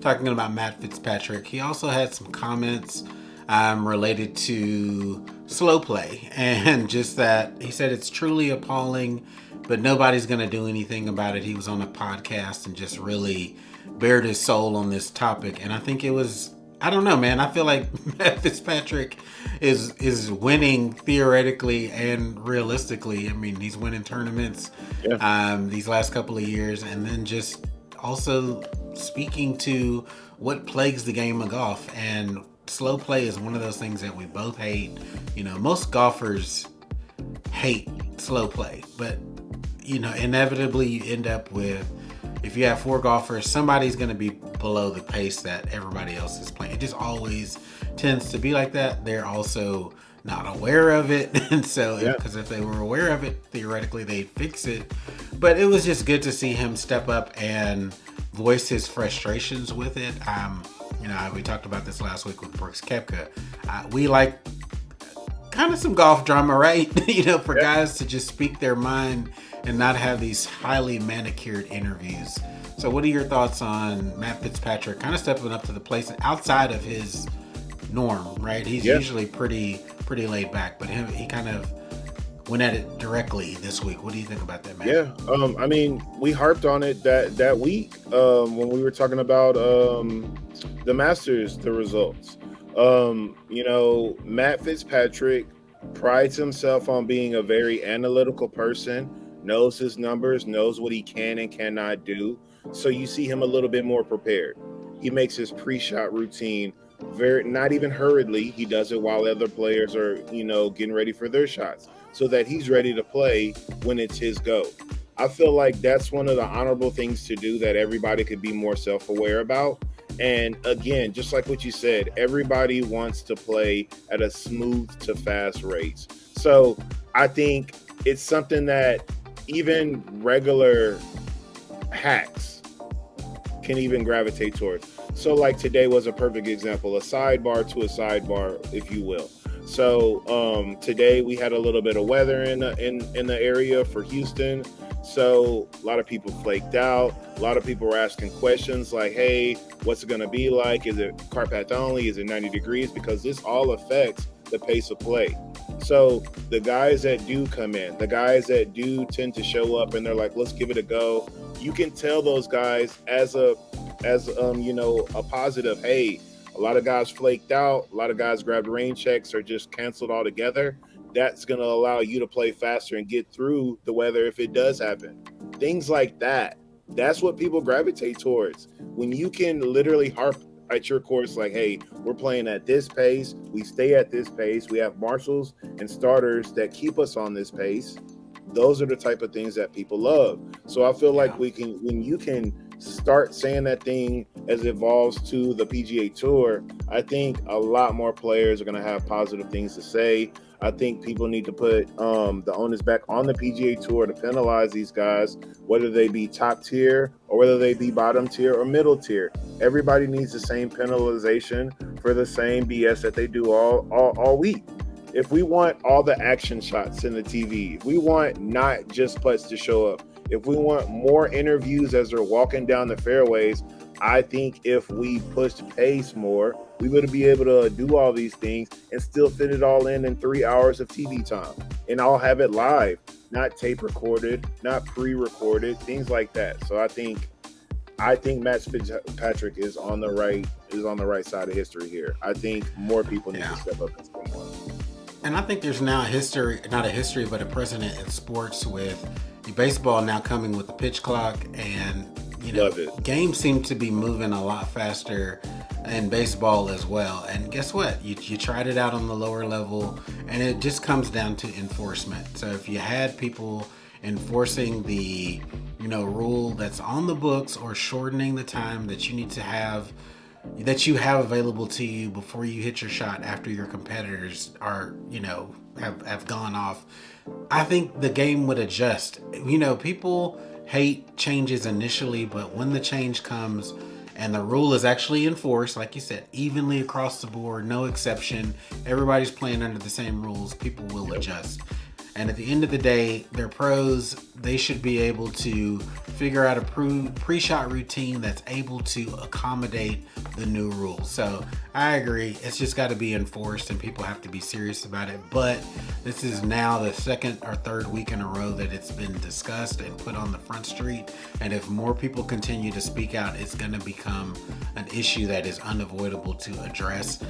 talking about Matt Fitzpatrick. He also had some comments related to slow play and just that he said it's truly appalling, but nobody's going to do anything about it. He was on a podcast and just really bared his soul on this topic. And I think it was, I don't know, man. I feel like Matt Fitzpatrick is winning theoretically and realistically. I mean, he's winning tournaments these last couple of years, and then just also speaking to what plagues the game of golf. And slow play is one of those things that we both hate. You know, most golfers hate slow play, but you know, inevitably you end up with, if you have 4 golfers, somebody's going to be below the pace that everybody else is playing. It just always tends to be like that. They're also not aware of it. And so, because if they were aware of it, theoretically they'd fix it. But it was just good to see him step up and voice his frustrations with it. You know, we talked about this last week with Brooks Koepka. We like kind of some golf drama, right? You know, for guys to just speak their mind and not have these highly manicured interviews. So what are your thoughts on Matt Fitzpatrick kind of stepping up to the place outside of his norm, right? He's usually pretty laid back, but he kind of went at it directly this week. What do you think about that, man? Yeah, I mean, we harped on it that week when we were talking about the Masters, the results. You know, Matt Fitzpatrick prides himself on being a very analytical person, knows his numbers, knows what he can and cannot do. So you see him a little bit more prepared. He makes his pre-shot routine not even hurriedly. He does it while other players are, you know, getting ready for their shots so that he's ready to play when it's his go. I feel like that's one of the honorable things to do that everybody could be more self-aware about. And again, just like what you said, everybody wants to play at a smooth to fast rate. So I think it's something that even regular hacks can even gravitate towards. So like today was a perfect example, a sidebar to a sidebar, if you will. So today we had a little bit of weather in the area for Houston. So a lot of people flaked out. A lot of people were asking questions like, hey, what's it going to be like? Is it car path only? Is it 90 degrees? Because this all affects the pace of play. So the guys that do come in, the guys that do tend to show up and they're like, let's give it a go. You can tell those guys as you know, a positive, hey, a lot of guys flaked out. A lot of guys grabbed rain checks or just canceled altogether. That's going to allow you to play faster and get through the weather if it does happen. Things like that. That's what people gravitate towards. When you can literally harp at your course like, hey, we're playing at this pace. We stay at this pace. We have marshals and starters that keep us on this pace. Those are the type of things that people love. So I feel like when you can start saying that thing as it evolves to the PGA Tour, I think a lot more players are going to have positive things to say. I think people need to put the onus back on the PGA Tour to penalize these guys, whether they be top tier or whether they be bottom tier or middle tier. Everybody needs the same penalization for the same BS that they do all week. If we want all the action shots in the TV, if we want not just putts to show up, if we want more interviews as they're walking down the fairways, I think if we pushed pace more, we would be able to do all these things and still fit it all in 3 hours of TV time. And I'll have it live, not tape recorded, not pre-recorded, things like that. So I think Matt Fitzpatrick is on the right side of history here. I think more people need to step up and step on. And I think there's now not a history, but a precedent in sports with baseball now coming with the pitch clock, and you know, games seem to be moving a lot faster in baseball as well. And guess what? You tried it out on the lower level, and it just comes down to enforcement. So if you had people enforcing the, you know, rule that's on the books or shortening the time that you need to have, that you have available to you before you hit your shot after your competitors are, you know, have gone off, I think the game would adjust. You know, people hate changes initially, but when the change comes and the rule is actually enforced, like you said, evenly across the board, no exception, everybody's playing under the same rules, people will adjust. And at the end of the day, they're pros. They should be able to figure out a pre-shot routine that's able to accommodate the new rules. So I agree. It's just got to be enforced and people have to be serious about it. But this is now the second or third week in a row that it's been discussed and put on the front street. And if more people continue to speak out, it's going to become an issue that is unavoidable to address.